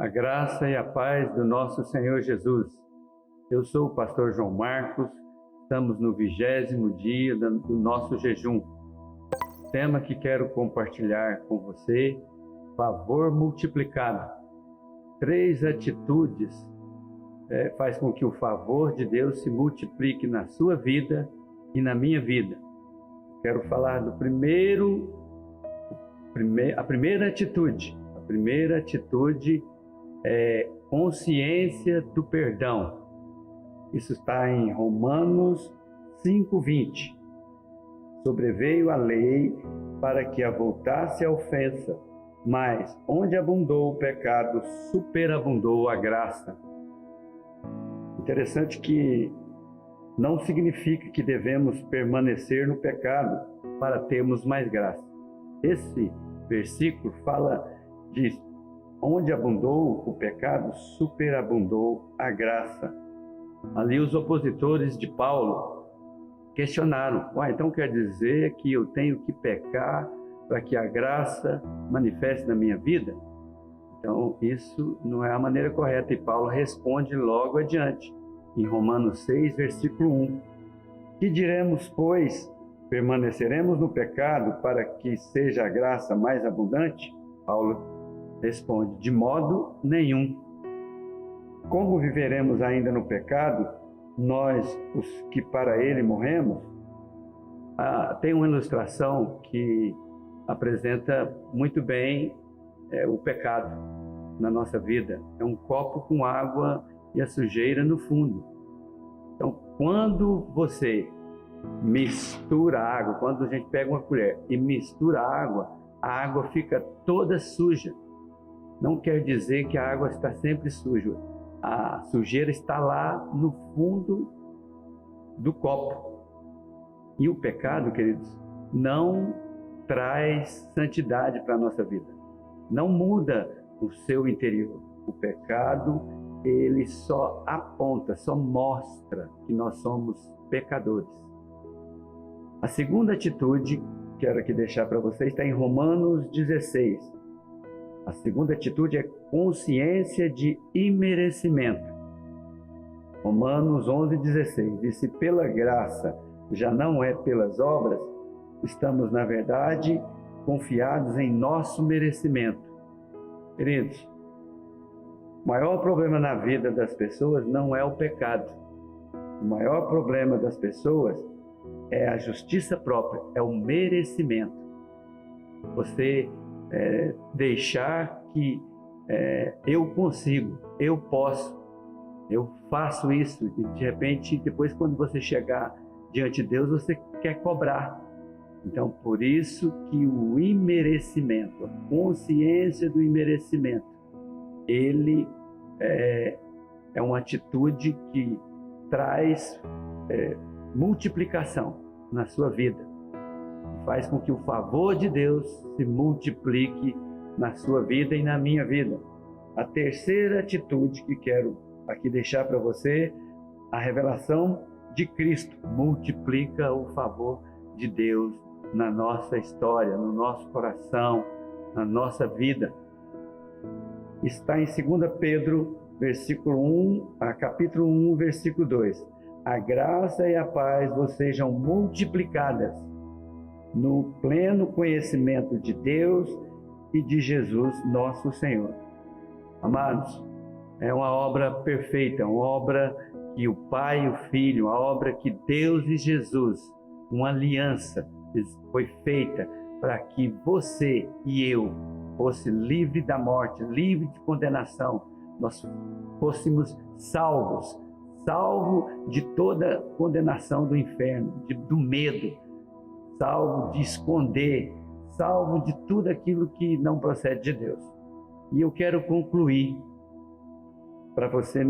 A graça e a paz do nosso Senhor Jesus. Eu sou o pastor João Marcos, estamos no 20º dia do nosso jejum. Tema que quero compartilhar com você, favor multiplicado. 3 atitudes faz com que o favor de Deus se multiplique na sua vida e na minha vida. Quero falar do a primeira atitude. A primeira atitude é consciência do perdão. Isso está em Romanos 5:20. Sobreveio a lei para que avultasse a ofensa, mas onde abundou o pecado, superabundou a graça. Interessante que não significa que devemos permanecer no pecado para termos mais graça. Esse versículo fala de onde abundou o pecado, superabundou a graça. Ali os opositores de Paulo questionaram: então quer dizer que eu tenho que pecar para que a graça manifeste na minha vida? Então isso não é a maneira correta, e Paulo responde logo adiante, em Romanos 6, versículo 1. Que diremos, pois? Permaneceremos no pecado para que seja a graça mais abundante? Paulo responde: de modo nenhum. Como viveremos ainda no pecado, nós, os que para ele morremos? Tem uma ilustração que apresenta muito bem o pecado na nossa vida. É um copo com água e a sujeira no fundo. Então, quando você mistura a água, quando a gente pega uma colher e mistura a água fica toda suja. Não quer dizer que a água está sempre suja. A sujeira está lá no fundo do copo. E o pecado, queridos, não traz santidade para a nossa vida. Não muda o seu interior. O pecado, ele só aponta, só mostra que nós somos pecadores. A segunda atitude que quero aqui deixar para vocês está em Romanos 16. A segunda atitude é consciência de imerecimento. Romanos 11:16. E se pela graça já não é pelas obras, estamos, na verdade, confiados em nosso merecimento. Queridos, o maior problema na vida das pessoas não é o pecado. O maior problema das pessoas é a justiça própria, é o merecimento. Você deixar que eu consigo, eu posso, eu faço isso, e de repente, depois quando você chegar diante de Deus, você quer cobrar. Então, por isso que o imerecimento, a consciência do imerecimento, ele é uma atitude que traz multiplicação na sua vida. Faz com que o favor de Deus se multiplique na sua vida e na minha vida. A terceira atitude que quero aqui deixar para você, a revelação de Cristo multiplica o favor de Deus na nossa história, no nosso coração, na nossa vida. Está em 2 Pedro, capítulo 1, versículo 2. A graça e a paz vos sejam multiplicadas no pleno conhecimento de Deus e de Jesus, nosso Senhor. Amados, é uma obra perfeita, uma obra que o Pai e o Filho, uma obra que Deus e Jesus, uma aliança foi feita para que você e eu fosse livre da morte, livre de condenação, nós fôssemos salvos de toda condenação do inferno, do medo, salvo de esconder, salvo de tudo aquilo que não procede de Deus. E eu quero concluir para você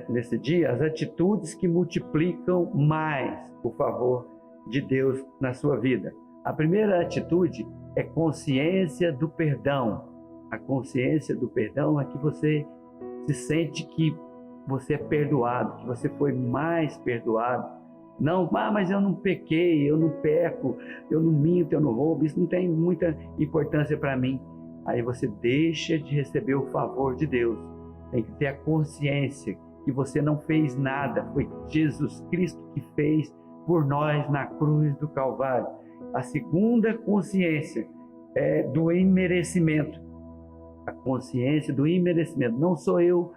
nesse dia as atitudes que multiplicam mais o favor de Deus na sua vida. A primeira atitude é consciência do perdão. A consciência do perdão é que você se sente que você é perdoado, que você foi mais perdoado. Não, mas eu não pequei, eu não peco, eu não minto, eu não roubo, isso não tem muita importância para mim. aí você deixa de receber o favor de Deus. Tem que ter a consciência que você não fez nada, foi Jesus Cristo que fez por nós na cruz do Calvário. A segunda consciência é do imerecimento. A consciência do imerecimento. Não sou eu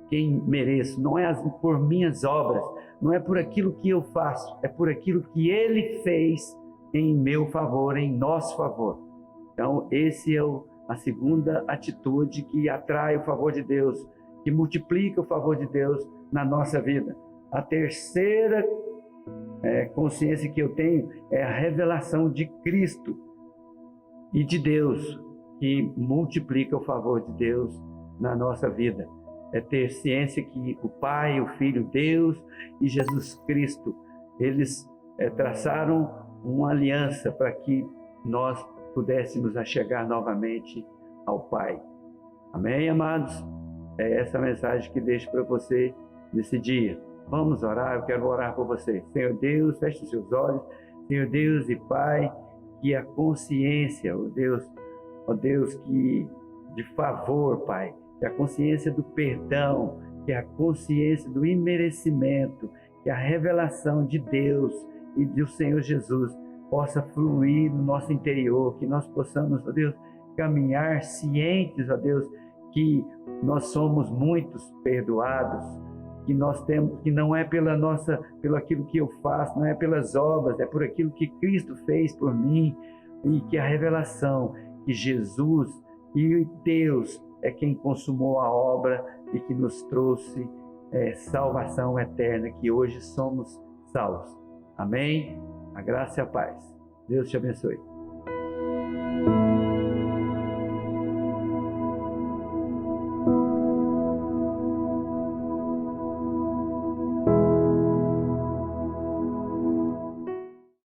quem mereço, não é por minhas obras, não é por aquilo que eu faço, é por aquilo que Ele fez em meu favor, em nosso favor. Então, esse é a segunda atitude que atrai o favor de Deus, que multiplica o favor de Deus na nossa vida. A terceira consciência que eu tenho é a revelação de Cristo e de Deus, que multiplica o favor de Deus na nossa vida. É ter ciência que o Pai, o Filho, Deus e Jesus Cristo, eles traçaram uma aliança para que nós pudéssemos achegar novamente ao Pai. Amém, amados? É essa mensagem que deixo para você nesse dia. Vamos orar, eu quero orar por você. Senhor Deus, feche os seus olhos. Senhor Deus e Pai, que a consciência, ó Deus, que de favor, Pai, que a consciência do perdão, que a consciência do imerecimento, que a revelação de Deus e do Senhor Jesus possa fluir no nosso interior, que nós possamos, ó Deus, caminhar cientes, ó Deus, que nós somos muitos perdoados, que nós temos, que não é pelo aquilo que eu faço, não é pelas obras, é por aquilo que Cristo fez por mim, e que a revelação que Jesus e Deus é quem consumou a obra e que nos trouxe salvação eterna, que hoje somos salvos. Amém? A graça e a paz. Deus te abençoe.